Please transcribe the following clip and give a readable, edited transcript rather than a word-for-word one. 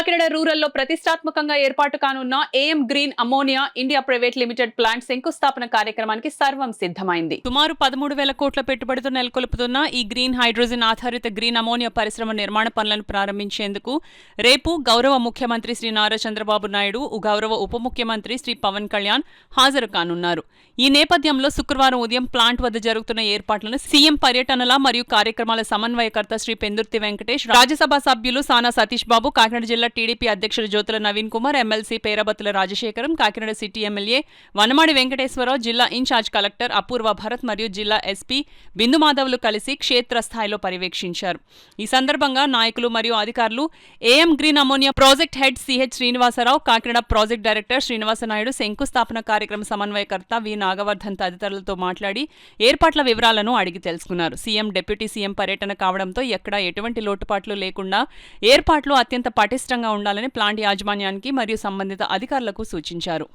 కాకినాడ రూరల్లో ప్రతిష్టాత్మకంగా ఏర్పాటు కానున్న AM green ammonia India private limited plant శంకుస్థాపన కార్యక్రమానికి సర్వం సిద్ధమైంది. సుమారు 13,000 కోట్ల పెట్టుబడితో నెలకొల్పుతున్న ఈ గ్రీన్ హైడ్రోజన్ ఆధారిత గ్రీన్ అమోనియా పరిశ్రమ నిర్మాణ పనులను ప్రారంభించేందుకు రేపు గౌరవ ముఖ్యమంత్రి శ్రీ నారా చంద్రబాబు నాయుడు, గౌరవ ఉప ముఖ్యమంత్రి శ్రీ పవన్ కళ్యాణ్ హాజరు కానున్నారు. ఈ నేపథ్యంలో శుక్రవారం ఉదయం ప్లాంట్ వద్ద జరుగుతున్న ఏర్పాట్లను సీఎం పర్యటనల మరియు కార్యక్రమాల సమన్వయకర్త శ్రీ పెందుర్తి వెంకటేష్, రాజ్యసభ సభ్యులు సానా సతీష్ బాబు, కాకినాడ జిల్లా టీడీపీ అధ్యక్షుడు Jyothula Naveen Kumar, MLC Perabathula Rajasekharam, Kakinada city MLA Vanamadi Venkateswararao, జిల్లా ఇన్ఛార్జ్ కలెక్టర్ అపూర్వ భరత్ మరియు జిల్లా ఎస్పీ బిందు మాధవ్లు కలిసి క్షేత్రస్థాయిలో పర్యవేక్షించారు. ఈ సందర్భంగా నాయకులు మరియు అధికారులు AM green ammonia project head CH Srinivasa Rao, Kakinada project director Srinivasa Naidu, శంకుస్థాపన కార్యక్రమ సమన్వయకర్త వి నాగవర్ధన్ తదితరులతో మాట్లాడి ఏర్పాట్ల వివరాలను అడిగి తెలుసుకున్నారు. సీఎం, డిప్యూటీ సీఎం పర్యటన కావడంతో ఎక్కడా ఎటువంటి లోటుపాట్లు లేకుండా ఏర్పాట్లు అత్యంత పటిష్టంగా ఉండాలని ప్లాంట్ యాజమాన్యానికి మరియు సంబంధిత అధికారులకు సూచించారు.